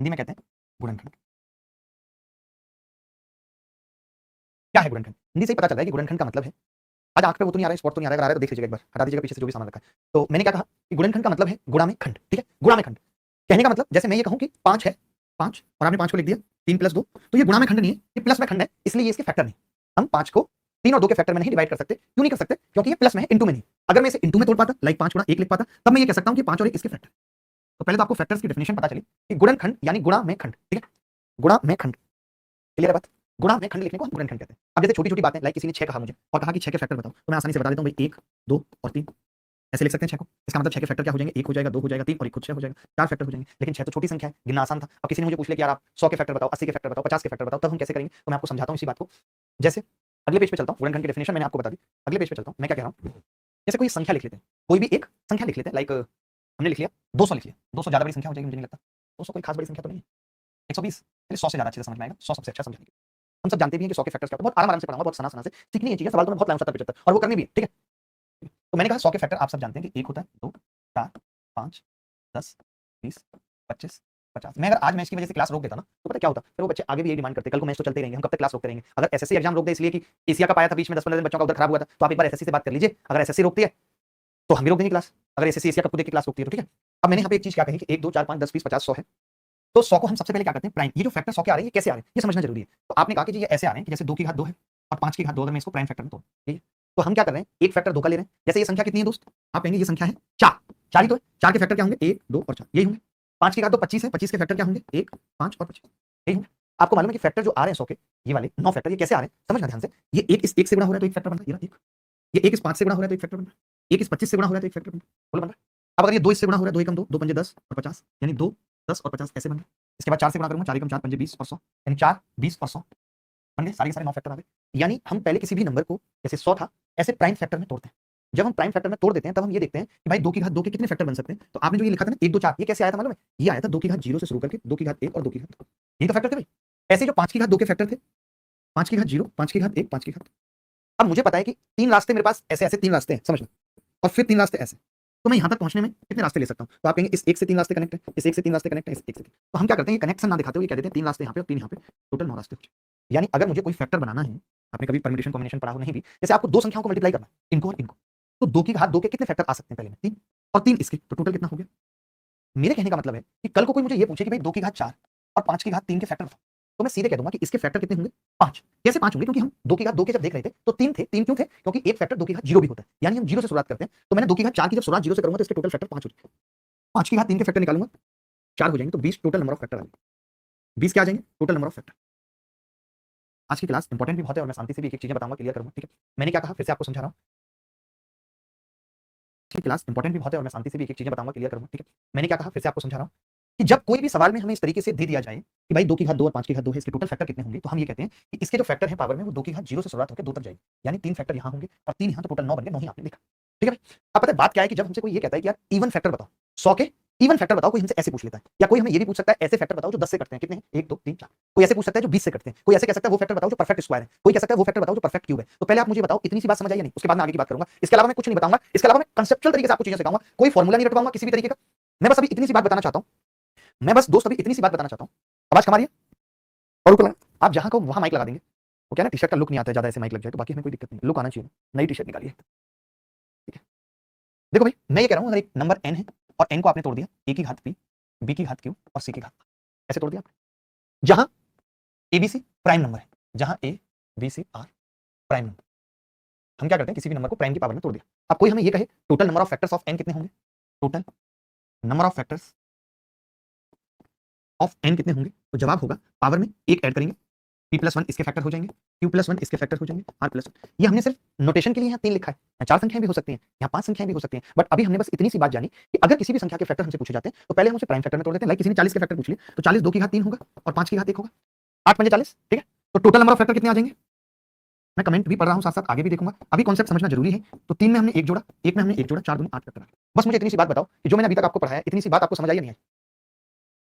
हिंदी में कहते हैं गुणनखंड। क्या है गुणनखंड? हिंदी से ही पता चल रहा है कि गुणनखंड का मतलब है, आज आंख पे वो तो नहीं आ रहा है, स्पॉट तो नहीं आ रहा है, अगर आ रहा है तो देख लीजिएगा एक बार, हटा दीजिएगा पीछे से जो भी सामान रखा है। तो मैंने क्या कहा कि गुणनखंड का मतलब है गुणा में खंड, ठीक है, गुणा में खंड। कहने का मतलब जैसे मैं ये कहूं कि 5 है, 5 और आपने 5 को लिख दिया 3 + 2, तो ये गुणा में खंड नहीं है, ये प्लस में खंड है, इसलिए ये इसके फैक्टर नहीं। हम 5 को 3 और 2 के फैक्टर में नहीं डिवाइड कर सकते। क्यों नहीं कर सकते? क्योंकि ये प्लस में है, इनटू में नहीं। अगर मैं इसे इनटू में तोड़ पाता, लाइक 5 गुणा 1 लिख पाता, तब मैं ये कह सकता हूं कि 5 और 1 इसके फैक्टर। तो पहले तो आपको फैक्टर्स की डेफिनेशन पता चली कि गुणनखंड यानी गुणा में खंड, ठीक है, गुणा में खंड। क्लियर है बात? गुणा में खंड लिखने को हम गुणनखंड कहते हैं। अब जैसे छोटी-छोटी बातें, लाइक किसी ने 6 कहा मुझे और कहा कि 6 के फैक्टर बताओ, तो मैं आसानी से बता देता हूं भाई 1, 2 और 3। ऐसे लिख सकते हैं 6 को। इसका मतलब 6 के फैक्टर क्या हो जाएंगे? 1 हो जाएगा, 2 हो जाएगा, 3 और 1 खुद 6 हो जाएगा, 4 फैक्टर हो जाएंगे। लेकिन 6 तो छोटी संख्या है, गिनना आसान था। अब किसी ने मुझे पूछ लिया कि यार आप 100 के फैक्टर बताओ, 80 के फैक्टर बताओ, 50 के फैक्टर बताओ, तब हम कैसे करेंगे? तो मैं आपको समझाता हूं इसी बात को। जैसे अगले पेज पे चलता हूं, गुणनखंड की डेफिनेशन मैंने आपको बता दी। अगले पेज पे चलता हूं, मैं क्या कह रहा हूं? जैसे कोई संख्या लिख लेते हैं, कोई भी एक संख्या लिख लेते हैं, लाइक हमने लिख लिया 200 लिख लिया। 200 ज्यादा बड़ी संख्या हो जाएगी मुझे नहीं लगता। 200 कोई खास बड़ी संख्या तो नहीं है। 120, चलिए 100 से ज्यादा अच्छे से समझ में आएगा। 100 सबसे अच्छा समझाने के लिए। हम सब जानते भी हैं कि 100 के फैक्टर्स क्या होते हैं। बहुत आराम-आराम से पढ़ाऊंगा, बहुत सना-सना से। सीखनी है चीजें, सवाल तो मैं बहुत लाऊंगा 70 75 और वो करनी भी है, ठीक है? तो मैंने कहा 100 के फैक्टर आप सब जानते हैं कि 1 होता है, 2, 4, 5, 10, 20, 25, 50। मैं अगर आज मैच की वजह से क्लास रोक देता ना, तो पता क्या होता? फिर वो बच्चे आगे भी यही डिमांड करते, कल को मैच तो चलते रहेंगे, हम कब तक क्लास रोकते रहेंगे? अगर एसएससी एग्जाम रोक दे इसलिए कि एशिया कप आया था बीच में 10-15 दिन बच्चों का उधर खराब हुआ था, तो आप एक बार एसएससी से बात कर लीजिए। अगर एसएससी रोकती है, तो हम भी रोक देंगे क्लास। अगर एसएससी एशिया कप को देख के क्लास रोकती है तो ठीक है। अब मैंने यहाँ पे एक चीज क्या कही कि 1, 2, 4, 5, 10, 20, 50, 100 है। तो 100 को हम सबसे पहले क्या करते हैं? प्राइम। ये जो फैक्टर 100 के आ रहे हैं, ये कैसे आ रहे हैं? ये समझना जरूरी है। तो आपने कहा कि जी ये ऐसे आ रहे हैं कि जैसे 2 की घात 2 है और 5 की घात 2, अगर मैं इसको प्राइम फैक्टर में तोड़, ठीक है? तो हम क्या कर रहे हैं? एक फैक्टर 2 का ले रहे हैं। जैसे ये संख्या कितनी है दोस्त? आप कहेंगे ये संख्या है 4। 4 ही तो है। 4 के फैक्टर क्या होंगे? 1, 2 और 4, यही होंगे। 5 की घात तो 25 है, 25 के फैक्टर क्या होंगे? 1, 5 और 25, यही होंगे। आपको मालूम है कि फैक्टर जो आ रहे हैं 100 के, ये वाले 9 फैक्टर, ये कैसे आ रहे हैं? समझना ध्यान से। ये 1 इस 1 से गुणा हो रहा है तो एक फैक्टर बन रहा है, ये रहा 1। ये 1 इस 5 से गुणा हो रहा है तो एक फैक्टर बन रहा है। 1 इस 25 से गुणा हो रहा है तो एक फैक्टर बन रहा है। बोलो बन रहा है? अब अगर ये 2 इससे गुणा हो रहा है, 2 एकम 2, 2 पंजे 10 और 50, यानी 2, 10 और 50 ऐसे बन रहे हैं। इसके बाद 4 से गुणा करूंगा, 4 एकम 4 पंजे 20 और 100, यानी 4, 20 और 100 बन गए। सारे के सारे 9 फैक्टर आ गए। यानी हम पहले किसी भी नंबर को, जैसे 100 था, ऐसे प्राइम फैक्टर में तोड़ते हैं। जब हम प्राइम फैक्टर में तोड़ देते हैं, तब हम ये देखते हैं कि भाई 2 की घात 2 के कितने फैक्टर बन सकते हैं। तो आपने जो ये लिखा था ना 1, 2, 4, ये कैसे आया था मालूम है? ये आया था 2 की घात 0 से शुरू करके 2 की घात 1 और 2 की घात 2, ये तो फैक्टर थे भाई। ऐसे जो 5 की घात 2 के फैक्टर थे, 5 की घात 0, 5 की घात 1, 5 की घात। अब मुझे पता है कि 3 रास्ते मेरे पास ऐसे ऐसे 3 रास्ते हैं, समझ लो, और फिर 3 रास्ते ऐसे। तो मैं यहां तक पहुंचने में कितने रास्ते ले सकता हूं? तो आप कहेंगे इस 1 से 3 रास्ते कनेक्ट है, इस 1 से 3 रास्ते कनेक्ट है, इस 1 से 3। तो हम क्या करते हैं, ये कनेक्शन ना दिखाते हुए कह देते हैं 3 रास्ते यहां पे और 3 यहां पे, टोटल 9 रास्ते हो जाए। यानी अगर मुझे कोई फैक्टर बनाना है, आपने कभी परम्यूटेशन कॉम्बिनेशन पढ़ा हो नहीं भी, जैसे आपको दो संख्याओं को मल्टीप्लाई करना है, इनको और इनको, तो 2 की घात 2 के कितने फैक्टर आ सकते हैं? पहले में 3 और 3 इसके, तो टोटल कितना हो गया? मेरे कहने का मतलब है कि कल को कोई मुझे ये पूछे कि भाई 2 की घात 4 और 5 की घात 3 के फैक्टर बताओ, तो मैं सीधे कह दूंगा कि इसके फैक्टर कितने होंगे? 5। कैसे 5 होंगे? क्योंकि हम 2 की घात 2 के जब देख रहे थे तो 3 थे। 3 क्यों थे? क्योंकि एक फैक्टर 2 की घात 0 भी होता है, यानी हम 0 से शुरुआत करते हैं। तो मैंने 2 की घात 4 की जब शुरुआत 0 से करूंगा तो इसके टोटल फैक्टर 5 हो जाएंगे। 5 की घात 3 के फैक्टर निकालूंगा, 4 हो जाएंगे, तो 20 टोटल नंबर ऑफ फैक्टर आ जाएंगे। 20 क्या आ जाएंगे? Total number of factor. आज की क्लास इंपॉर्टेंट भी बहुत है और मैं शांति से भी एक-एक चीजें बताऊंगा, क्लियर करूंगा, ठीक है? मैंने क्या कहा, फिर से आपको समझा रहा हूं। आज की क्लास इंपॉर्टेंट भी बहुत है और मैं शांति से भी एक-एक चीजें बताऊंगा, क्लियर करूंगा, ठीक है? मैंने क्या कहा, फिर से आपको समझा रहा हूं कि जब कोई भी सवाल में हमें इस तरीके से दे दिया जाए कि भाई 2 की घात 2 और 5 की घात 2 है, इसके टोटल फैक्टर कितने होंगे, तो हम ये कहते हैं कि इसके जो फैक्टर है पावर में, वो 2 की घात 0 से शुरुआत होकर 2 तक जाएगी, यानी 3 फैक्टर यहाँ होंगे और 3 यहाँ, तो टोटल 9 बन गए। 9 ही आपने लिखा, ठीक है भाई? अब पता है बात क्या है कि जब हमसे कोई ये कहता है कि यार इवन फैक्टर बताओ 100 के, इवन फैक्टर बताओ, कोई हमसे ऐसे पूछ लेता है, या कोई हमें ये भी पूछ सकता है ऐसे फैक्टर बताओ जो 10 से कटते हैं, कितने हैं? 1, 2, 3, 4। कोई ऐसे पूछ सकता है जो 20 से कटते हैं, कोई ऐसे कह सकता है वो फैक्टर बताओ जो परफेक्ट स्क्वायर है, कोई कह सकता है वो फैक्टर बताओ जो परफेक्ट क्यूब है। तो पहले आप मुझे बताओ, इतनी सी बात समझ आई या नहीं? उसके बाद मैं आगे की बात करूंगा। इसके अलावा मैं कुछ नहीं बताऊंगा, इसके अलावा मैं कंसेप्चुअल तरीके से आपको चीजें सिखाऊंगा, कोई फॉर्मूला नहीं रटवाऊंगा किसी भी तरीके का। मैं बस अभी इतनी सी बात बताना चाहता हूं, मैं बस दोस्त अभी इतनी सी बात बताना चाहता हूं। आवाज कम आ रही है? और ऊपर आप जहां को वहां माइक लगा देंगे। वो क्या ना, टी शर्ट का लुक नहीं आता है ज्यादा, ऐसे माइक लग जाए तो, बाकी हमें कोई दिक्कत नहीं, लुक आना चाहिए। नई टी शर्ट निकालिए, ठीक है? देखो भाई, मैं ये कह रहा हूं अगर एक नंबर n है और n को आपने तोड़ दिया, a की घात p, b की घात q और c की घात, ऐसे तोड़ दिया आपने, जहां abc प्राइम नंबर है, जहां a b c r prime number, हम क्या करते हैं, किसी भी नंबर को प्राइम की पावर में तोड़ दिया। अब कोई हमें ये कहे total number of factors of n कितने होंगे, total number of factors of n कितने होंगे, तो जवाब होगा पावर में एक ऐड करेंगे, p+1 इसके फैक्टर हो जाएंगे, q+1 इसके फैक्टर हो जाएंगे, r+1। ये हमने सिर्फ नोटेशन के लिए यहाँ 3 लिखा है, यहाँ 4 संख्याएं भी हो सकती हैं, यहाँ 5 संख्याएं भी हो सकती हैं, बट अभी हमने बस इतनी सी बात जानी कि अगर किसी भी संख्या के फैक्टर हमसे पूछे जाते हैं तो पहले हम उसे प्राइम फैक्टर में तोड़ देते हैं। लाइक किसी ने 40 के फैक्टर पूछ लिए, तो 40 2 की घात 3 होगा और 5 की घात 1 होगा, 8 पंजे 40, ठीक है? तो टोटल नंबर ऑफ फैक्टर कितने आ जाएंगे? मैं कमेंट भी पढ़ रहा हूँ, साथ साथ आगे भी देखूंगा, अभी कॉन्सेप्ट समझना जरूरी है। तो 3 में हमने 1 जोड़ा, 1 में हमने 1 जोड़ा, 4 दूनी 8 फैक्टर। बस मुझे इतनी सी बात बताओ कि जो मैंने अभी तक आपको पढ़ाया, इतनी सी बात आपको समझ आई या नहीं आई?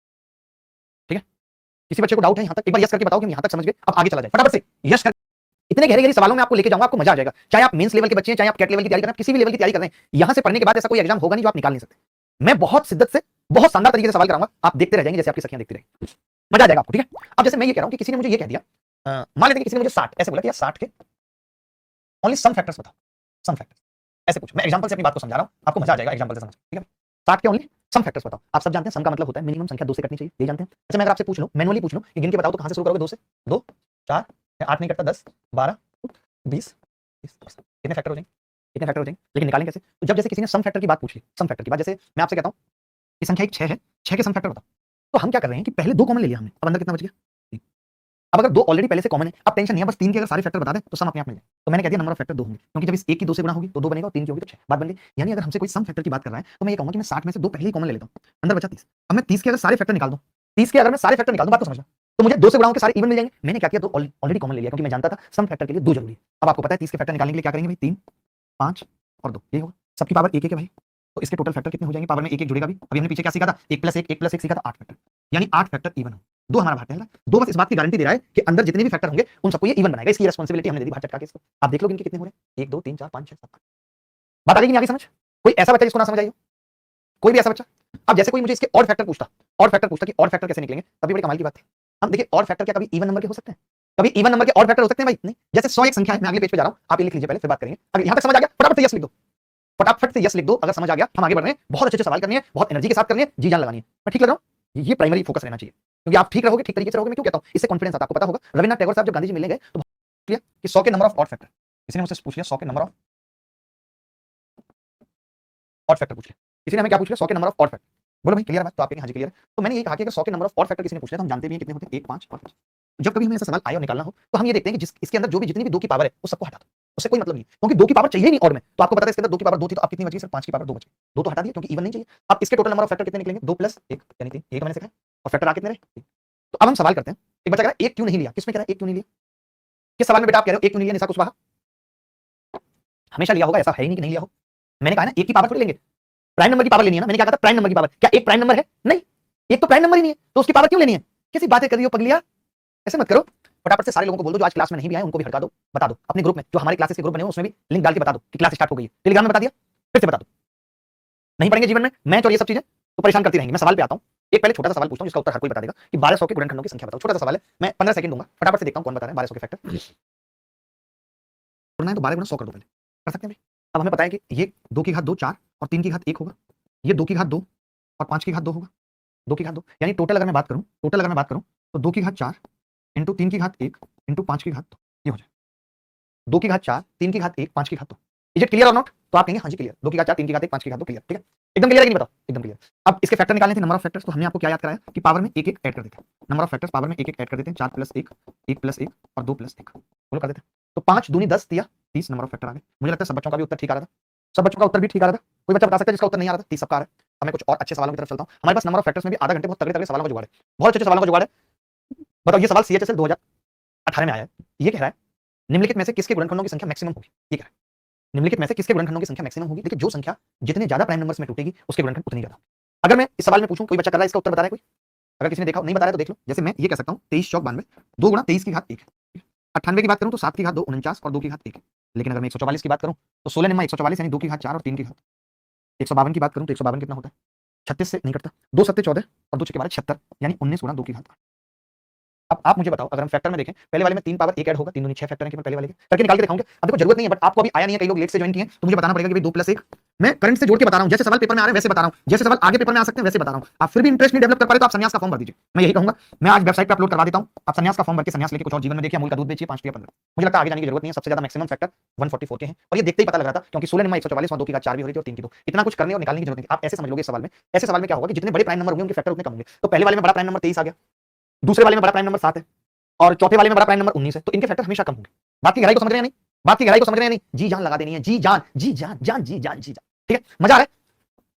ठीक है? किसी बच्चे को डाउट है यहाँ तक, एक बार यस करके बताओ कि हम यहाँ तक समझ गए, अब आगे चला जाए फटाफट से यस कर। इतने गहरे गहरे सवालों में आपको लेके जाऊंगा, आपको मजा आ जाएगा। चाहे आप मेंस लेवल के बच्चे हैं, चाहे आप कैट लेवल की तैयारी कर रहे हैं, किसी भी लेवल की तैयारी कर रहे हैं, यहां से पढ़ने के बाद ऐसा कोई एग्जाम होगा नहीं जो आप निकाल नहीं सकते। मैं बहुत शिद्दत से बहुत शानदार तरीके से सवाल कराऊंगा, आप देखते रह जाएंगे जैसे आपकी सखियां देखती रहेंगी, मजा आ जाएगा आपको। ठीक है, अब जैसे मैं ये कह रहा हूं कि किसी ने मुझे ये कह दिया, मान लेते हैं कि किसी ने मुझे 60 ऐसे बोला कि यार 60 के ओनली सम फैक्टर्स बताओ, सम फैक्टर्स ऐसे पूछ, मैं एग्जांपल से अपनी बात को समझा रहा हूं, आपको मजा आ जाएगा एग्जांपल से समझ। ठीक है, 60 के ओनली सम फैक्टर्स बताओ। आप सब जानते हैं सम का मतलब होता है मिनिमम संख्या 2 से कटनी चाहिए, ये जानते हैं। अच्छा मैं अगर आपसे पूछ लूं, मैनुअली पूछ लूं कि गिन के बताओ तो कहां से शुरू करोगे? 2 से, 2 4 8 नहीं कटता, 10 12 20 कितने फैक्टर हो जाएंगे? कितने फैक्टर हो जाएंगे? लेकिन निकालें कैसे? तो जब जैसे किसी ने सम फैक्टर की बात पूछी, सम फैक्टर की बात, जैसे मैं आपसे कहता हूं कि संख्या एक 6 है, 6 के सम फैक्टर बताओ, तो हम क्या कर रहे हैं कि पहले 2 कॉमन ले लिया हमने, अब अंदर कितना बच गया? 3। अब अगर 2 ऑलरेडी पहले से कॉमन है, अब टेंशन नहीं है, बस 3 के अगर सारे फैक्टर बता दें तो सम अपने आप मिल जाए। तो मैंने कह दिया नंबर ऑफ फैक्टर 2 होंगे, क्योंकि जब इस 1 की 2 से गुणा होगी तो 2 बनेगा और 3 की होगी तो 6, बात बन गई। यानी अगर हमसे कोई सम फैक्टर की बात कर रहा है तो मैं ये कहूंगा कि मैं 60 में से 2 पहले ही कॉमन ले लेता हूं, अंदर बचा 30। अब मैं 30 के अगर सारे फैक्टर निकाल दूं, 30 के अगर मैं सारे फैक्टर निकाल दूं, बात को समझना, तो मुझे 2 से गुणा होकर सारे इवन मिल जाएंगे। मैंने क्या किया, तो ऑलरेडी कॉमन ले लिया, क्योंकि मैं जानता था सम फैक्टर के लिए 2 जरूरी है। अब आपको पता है 30 के फैक्टर निकालने के लिए क्या करेंगे भाई? 3 5 और 2, ये होगा। सबकी पावर 1 1 है भाई, तो इसके टोटल फैक्टर कितने हो जाएंगे? पावर में 1 1 जुड़ेगा भी। अभी हमने पीछे क्या सीखा था? 1 + 1 1 + 1 सीखा था, 8 फैक्टर, यानी 8 फैक्टर इवन हो। 2 हमारा बाहर है, 2 बस इस बात की गारंटी दे रहा है कि अंदर जितने भी फैक्टर होंगे उन सबको ये इवन बनाएगा। इसकी रिस्पांसिबिलिटी हमने दे दी बाहर चटका के इसको। आप देख लो इनके कितने हो रहे हैं, 1 2 3 4 5 6 7। बात आ गई कि नहीं आगे समझ? कोई ऐसा बच्चा जिसको ना समझ आई हो? कोई भी ऐसा बच्चा? अब जैसे कोई मुझे इसके ऑड फैक्टर पूछता, ऑड फैक्टर पूछता कि ऑड फैक्टर कैसे निकलेंगे, तभी बड़ी कमाल की बात थी। हम देखिए ऑड फैक्टर क्या कभी इवन नंबर के हो सकते हैं? कभी इवन नंबर के ऑड फैक्टर हो सकते हैं भाई? नहीं। जैसे 100 एक संख्या है, मैं अगले पेज पे जा रहा हूं, आप ये लिख लीजिए पहले, फिर बात करेंगे। अगर यहां तक समझ आ गया फटाफट से यस लिख दो, फटाफट से यस लिख दो। अगर समझ आ गया, हम आगे बढ़ रहे हैं। बहुत अच्छे सवाल करने हैं, बहुत एनर्जी के साथ करने हैं, जी जान लगानी है। मैं ठीक लग रहा हूं? ये प्राइमरी फोकस रहना चाहिए, क्योंकि आप ठीक रहोगे, ठीक तरीके से रहोगे। मैं क्यों कहता हूं? इससे कॉन्फिडेंस आता है। आपको पता होगा रविन्द्रनाथ टैगोर साहब जब गांधी जी मिलने गए तो कि 100 के नंबर ऑफ ऑड फैक्टर, किसी ने मुझसे पूछ लिया 100 के नंबर ऑफ ऑड फैक्टर पूछ लिया, किसी ने हमें क्या पूछ लिया? 100 के नंबर ऑफ ऑड फैक्टर। बोलो भाई क्लियर है बात? तो आप कहेंगे हां जी क्लियर है। तो मैंने ये कहा कि अगर 100 के नंबर ऑफ ऑड फैक्टर किसी ने पूछ लिया तो हम जानते भी हैं कितने होते हैं, 1 5 और 5। जब कभी हमें ऐसा सवाल आए और निकालना हो तो हम ये देखते हैं कि जिस इसके अंदर जो भी जितनी भी 2 की पावर है वो सबको हटा दो, उससे कोई मतलब नहीं, क्योंकि 2 की पावर चाहिए ही नहीं ऑड में। तो आपको पता है इसके अंदर 2 की पावर 2 थी, तो अब कितनी बची? सिर्फ 5 की पावर 2 बची। 2 तो हटा दिए क्योंकि इवन नहीं चाहिए। अब इसके टोटल नंबर ऑफ फैक्टर कितने निकलेंगे? 2 + 1 यानी 3, ये तो मैंने सिखाया। और फैक्टर आ कितने रहे? 3। तो अब हम सवाल करते हैं, एक बच्चा कह रहा है 1 क्यों नहीं लिया? किसमें कह रहा है 1 क्यों नहीं लिया? किस सवाल में बेटा आप कह रहे हो 1 क्यों नहीं लिया? निशा कुशवाहा हमेशा लिया होगा, ऐसा है ही नहीं कि नहीं लिया हो। मैंने कहा ना 1 की पावर थोड़ी लेंगे, प्राइम नंबर की पावर लेनी है ना। मैंने क्या कहा था? प्राइम नंबर की पावर। क्या 1 प्राइम नंबर है? नहीं, 1 तो प्राइम नंबर ही नहीं है, तो उसकी पावर क्यों लेनी है? कैसी बातें कर रही हो पगलिया, ऐसे मत करो। फटाफट से सारे लोगों को बोल दो जो आज क्लास में नहीं भी आए उनको भी हटका दो, बता दो अपने ग्रुप में, जो हमारे क्लासेस के ग्रुप बने हो उसमें भी लिंक डाल के बता दो कि क्लास स्टार्ट हो गई है। टेलीग्राम में बता दिया, फिर से बता दो। नहीं पढ़ेंगे जीवन में मैथ और ये सब चीजें तो परेशान करती रहेंगी। मैं सवाल पे आता हूं, एक पहले छोटा सा सवाल पूछता हूं जिसका उत्तर हर कोई बता देगा कि 1200 के गुणनखंडों की संख्या बताओ। छोटा सा सवाल है, मैं 15 सेकंड दूंगा, फटाफट से देखता हूं कौन बता रहा है 1200 के फैक्टर। करना है तो 12 गुणा 100 कर दो पहले, कर सकते हैं भाई। अब हमें पता है कि ये 2 की घात 2 4 और 3 की घात 1 होगा, ये 2 की घात 2 और 5 की घात 2 होगा, 2 की घात 2 यानी टोटल अगर मैं बात करूं, टोटल अगर मैं बात करूं तो 2 की घात 4 इंटू 3 की घात 1 इंटू 5 की घात 2 ये हो जाए 2 की घात 4 3 की घात 1 5 की घात 2। इज इट क्लियर और नॉट? तो आप कहेंगे हाँ जी क्लियर, 2 की घात 4 3 की घात 1 5 की घात 2 क्लियर। ठीक है, एकदम क्लियर है कि नहीं बताओ? एकदम क्लियर। अब इसके फैक्टर निकालने थे नंबर ऑफ फैक्टर्स, तो हमने आपको क्या याद कराया कि पावर में 1 1 ऐड कर देते हैं। नंबर ऑफ फैक्टर्स पावर में 1 1 ऐड कर देते हैं, 4 + 1 1 + 1 और 2 + 1 बोलो कर देते हैं। तो 5 दूनी 10 दिया 30 नंबर ऑफ फैक्टर आ गए। मुझे लगता है सब बच्चों का भी उत्तर ठीक आ रहा था, सब बच्चों का उत्तर भी ठीक आ रहा था। कोई बच्चा बता सकता है जिसका उत्तर नहीं आ रहा था? 30 सबका आ रहा है। अब मैं कुछ और अच्छे सवालों की तरफ चलता हूं। हमारे पास नंबर ऑफ फैक्टर्स में भी आधा घंटे बहुत तगड़े तगड़े सवालों का जुगाड़ है, बहुत अच्छे सवालों का जुगाड़ है। बताओ ये सवाल सीएचएसएल 2018 में आया है। ये कह रहा है निम्नलिखित में से किसके गुणनखंडों की संख्या मैक्सिमम होगी? ये कह रहा है निम्नलिखित में से किसके गुणनखंडों की संख्या मैक्सिमम होगी। देखिए जो संख्या जितने ज्यादा प्राइम नंबर्स में टूटेगी उसके गुणनखंड उतनी ज्यादा। अगर मैं इस सवाल में पूछूं, कोई बच्चा कर रहा है इसका उत्तर बता रहा है कोई? अगर किसी ने देखा नहीं बता रहा है तो देख लो। जैसे मैं ये कह सकता हूं 23 चौक 92 2 गुणा 23 की घात 1। 98 की बात करूं तो 7 की घात 2 49 और 2 की घात 1। लेकिन अगर मैं 144 की बात करूं तो 16 निम्मा 144 यानी 2 की घात 4 और 3 की घात। 152 की बात करूं तो 152 कितना होता है? 36 से नहीं कटता, 2 7 14 और 2 6 12 76 यानी 19 गुणा 2 की घात। अब आप मुझे बताओ, अगर हम फैक्टर में देखें, पहले वाले में 3 पावर 1 ऐड होगा, 3 दूनी 6 फैक्टर है केवल पहले वाले के, करके निकाल के दिखाऊंगा। अब देखो जरूरत नहीं है, बट आपको अभी आया नहीं है, कई लोग लेट से ज्वाइन किए हैं, तो मुझे बताना पड़ेगा कि भाई 2 + 1 मैं करंट से जोड़ के बता रहा हूं। जैसे सवाल पेपर में आ रहे हैं वैसे बता रहा हूं, जैसे सवाल आगे पेपर में आ सकते हैं वैसे बता रहा हूं। आप फिर भी इंटरेस्ट नहीं डेवलप कर पा रहे तो आप संन्यास का फॉर्म भर दीजिए। मैं यही कहूंगा, मैं आज वेबसाइट पे अपलोड करवा देता हूं, आप संन्यास का फॉर्म भर के संन्यास लेके कुछ और जीवन में देखिए, अमूल का दूध बेचिए 5 रुपया 15। मुझे लगता है आगे जाने की जरूरत नहीं है। सबसे ज्यादा मैक्सिमम फैक्टर 144 के हैं और ये देखते ही पता लग रहा था, क्योंकि 16 निम्मा 144 और 2 की घात 4 भी हो रही थी और 3 की 2। इतना कुछ करने और निकालने की जरूरत नहीं। आप ऐसे समझ लोगे इस सवाल में, ऐसे सवाल में क्या होगा कि जितने बड़े प्राइम नंबर होंगे उनके फैक्टर उतने कम होंगे। तो पहले वाले में बड़ा प्राइम नंबर 23 आ गया, दूसरे वाले में बड़ा प्राइम नंबर 7 है और चौथे वाले में बड़ा प्राइम नंबर 19 है, तो इनके फैक्टर हमेशा कम होंगे। बात की गहराई को समझ रहे हैं नहीं? बात की गहराई को समझ रहे हैं नहीं? जी जान लगा देनी है, जी जान जी जान जान जी जान जी जान। ठीक है, मजा आ रहा है?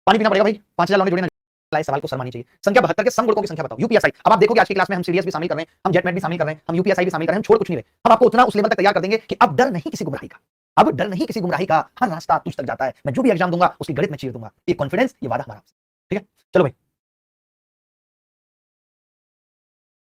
पानी पीना पड़ेगा भाई, 5000 लौंडे जोड़े ना। सवाल को शर्मानी चाहिए। संख्या 72 के सम गुणकों की संख्या बताओ। यूपीएसआई, अब आप देखोगे आज की क्लास में हम सीडीएस भी शामिल कर रहे हैं, हम जेटमेट भी शामिल कर रहे हैं, हम यूपीएसआई भी शामिल कर रहे हैं, हम छोड़ कुछ नहीं रहे। हम आपको उतना उस लेवल तक तैयार कर देंगे कि अब डर नहीं किसी गुमराही का, अब डर नहीं किसी गुमराही का, हर रास्ता तुझ तक जाता है। मैं जो भी एग्जाम दूंगा उसकी गणित में चीर दूंगा, ये कॉन्फिडेंस, ये वादा हमारा। ठीक है, चलो भाई